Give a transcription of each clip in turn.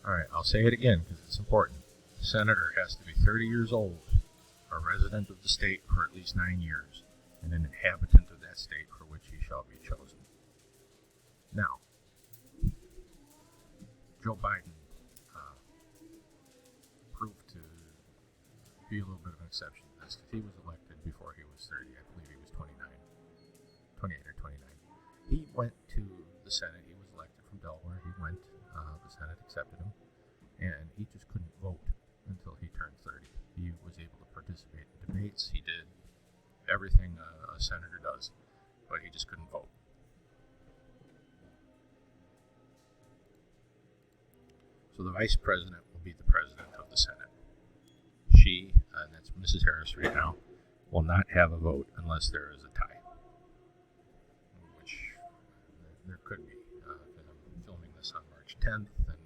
All right, I'll say it again because it's important. The senator has to be 30 years old, a resident of the state for at least 9 years, and an inhabitant of that state for which he shall be chosen. Now, Joe Biden proved to be a little bit of an exception to this because he was elected before he was 30. I believe he was 28 or 29. He went to the Senate. He was elected from Delaware. He went, the Senate accepted him, and he just couldn't vote until he turned 30. He was able to participate in debates. He did everything a senator does, but he just couldn't vote. So the vice president will be the president of the Senate. She, and that's Mrs. Harris right now, will not have a vote unless there is a tie, which there could be, because I'm filming this on March 10th, and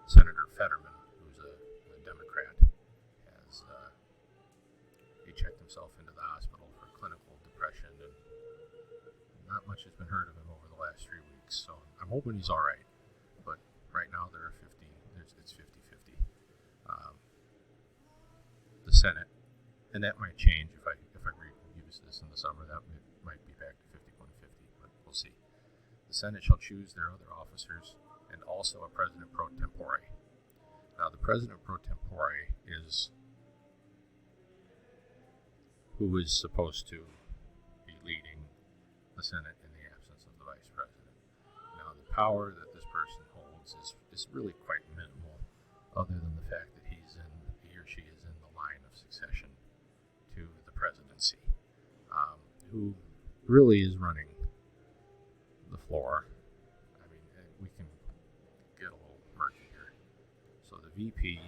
Senator Fetterman, who's a Democrat, has he checked himself into the hospital for clinical depression, and not much has been heard of him over the last 3 weeks, so I'm hoping he's all right. But right now it's 50-50. The Senate, and that might change if I use this in the summer. That might be back to 51-50, but we'll see. The Senate shall choose their other officers and also a president pro tempore. Now, the president pro tempore is who is supposed to be leading the Senate in the absence of the vice president. Now, the power that this person holds is really quite minimal, other than the fact that he or she is in the line of succession to the presidency. Who really is running the floor? I mean, we can get a little murky here. So the VP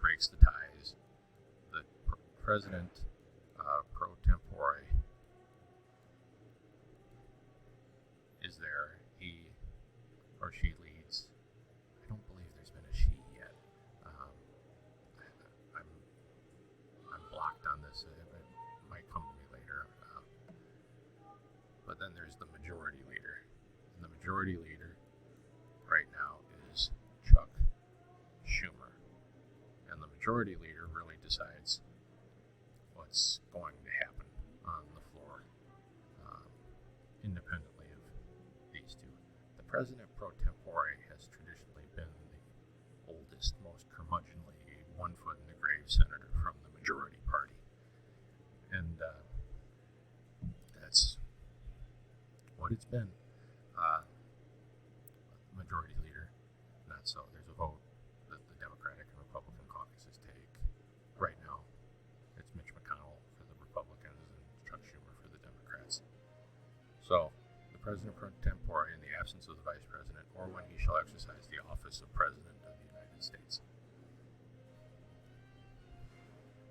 breaks the ties. The president pro tempore is there. He or she leads. I don't believe there's been a she yet. I'm blocked on this. It might come to me later. But then there's the majority leader. And the majority leader right now is Chuck Schumer. And the majority leader really decides what's going to happen on the floor, independently of these two. The president pro tempore has traditionally been the oldest, most curmudgeonly, one foot in the grave senator from the majority party. And that's what it's been. Majority leader, not so. There's a vote that the Democratic and Republican caucuses take. Right now, it's Mitch McConnell for the Republicans and Chuck Schumer for the Democrats. So, the president pro tempore in the absence of the vice president, or when he shall exercise the office of president of the United States.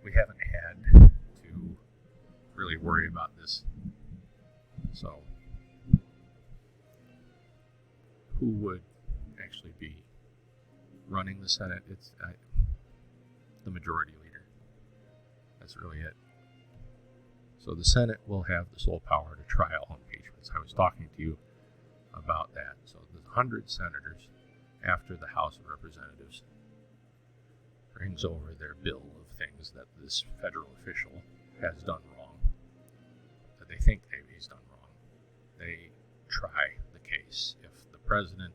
We haven't had to really worry about this. So, who would actually be running the Senate? It's the majority leader. That's really it. So the Senate will have the sole power to try all impeachments. I was talking to you about that. So the 100 senators, after the House of Representatives brings over their bill of things that this federal official has done wrong, that they think he's done wrong, they try the case. If the President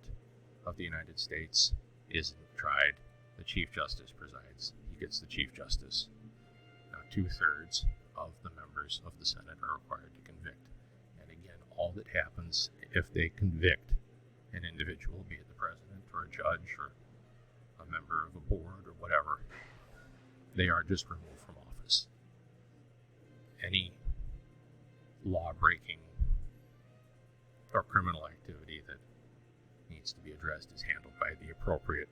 of the United States isn't tried, the Chief Justice presides. He gets the Chief Justice. Now, 2/3 of the members of the Senate are required to convict. And again, all that happens if they convict an individual, be it the President or a judge or a member of a board or whatever, they are just removed from office. Any law-breaking or criminal activity that needs to be addressed is handled by the appropriate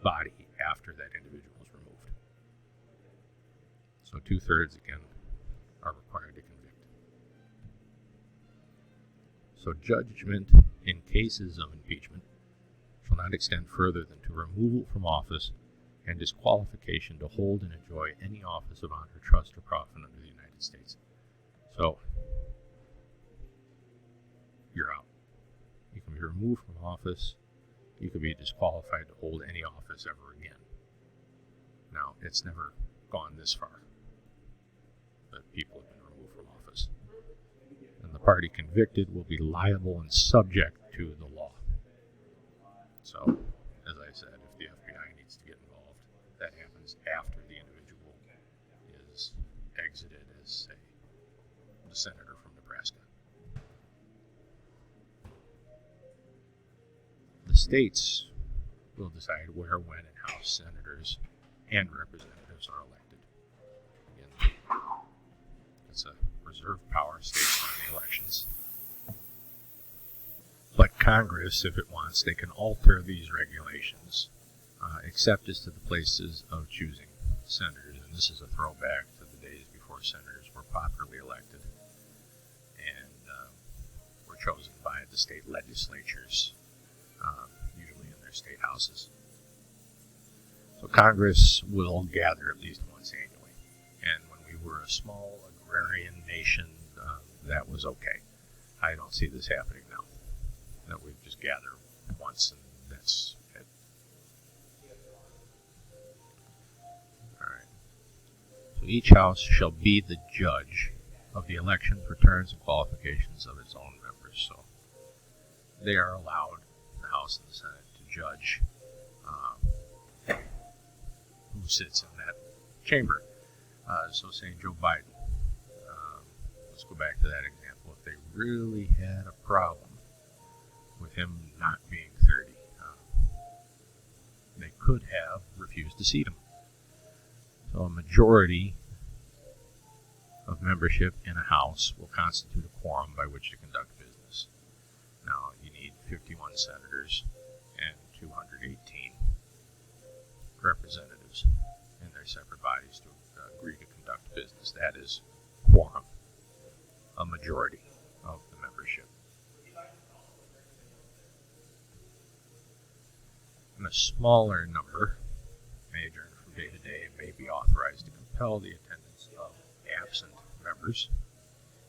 body after that individual is removed. So 2/3, again, are required to convict. So judgment in cases of impeachment shall not extend further than to removal from office and disqualification to hold and enjoy any office of honor, trust, or profit under the United States. So, you're out. You can be removed from office you could be disqualified to hold any office ever again. Now, it's never gone this far that people have been removed from office. And the party convicted will be liable and subject to the law. So, as I said, if the FBI needs to get involved, that happens after the individual is exited as, say, the senator from Nebraska. The states will decide where, when, and how senators and representatives are elected. Again, it's a reserved power. States run the elections. But Congress, if it wants, they can alter these regulations, except as to the places of choosing senators. And this is a throwback to the days before senators were popularly elected and were chosen by the state legislatures, usually in their state houses. So Congress will gather at least once annually. And when we were a small agrarian nation, that was okay. I don't see this happening now. That we just gather once and that's it. Alright. So each house shall be the judge of the elections, returns, and qualifications of its own members. So they are allowed, the House and the Senate, to judge who sits in that chamber. So say Joe Biden. Let's go back to that example. If they really had a problem with him not being 30, they could have refused to seat him. So a majority of membership in a House will constitute a quorum by which to conduct business. Now, you need 51 senators and 218 representatives in their separate bodies to agree to conduct business. That is quorum, a majority of the membership. And a smaller number may adjourn from day to day and may be authorized to compel the attendance of absent members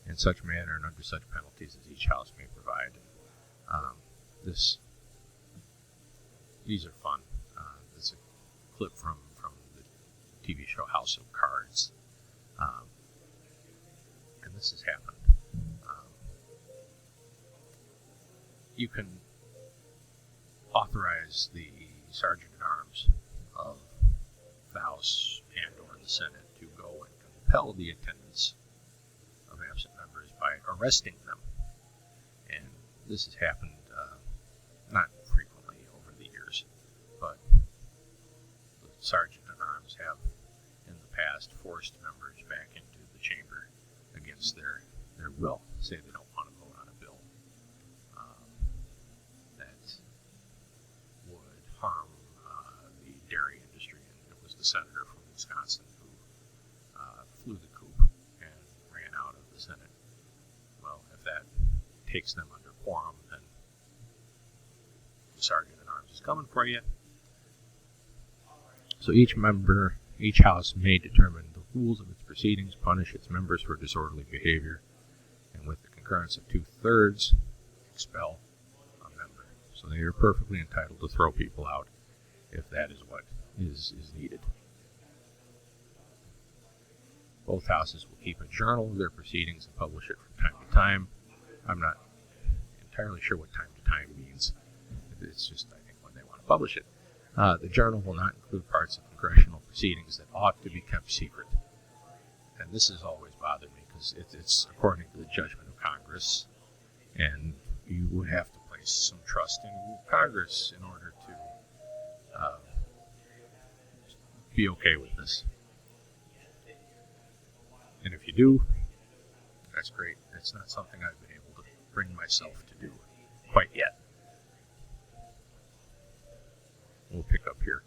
in such manner and under such penalties as each House may provide. These are fun. This is a clip from the TV show House of Cards. And this has happened. You can authorize the Sergeant-at-Arms of the House and or the Senate to go and compel the attendance of absent members by arresting them. And this has happened not frequently over the years, but the Sergeant-at-Arms have in the past forced members back into the chamber against their will, say they don't want to vote on a bill that would harm the dairy industry. And it was the senator from Wisconsin who flew the coop and ran out of the Senate. Well, if that takes them under quorum, then the Sergeant-at-Arms is coming for you. So each house may determine the rules of its proceedings, punish its members for disorderly behavior, and with the concurrence of 2/3, expel a member. So they are perfectly entitled to throw people out if that is what is needed. Both houses will keep a journal of their proceedings and publish it from time to time. I'm not entirely sure what time to time means. It's just, I think, when they want to publish it. The journal will not include parts of congressional proceedings that ought to be kept secret. And this has always bothered me because it's according to the judgment of Congress, and you would have to place some trust in Congress in order to be okay with this. And if you do, that's great. It's not something I've been able to bring myself to do quite yet. We'll pick up here.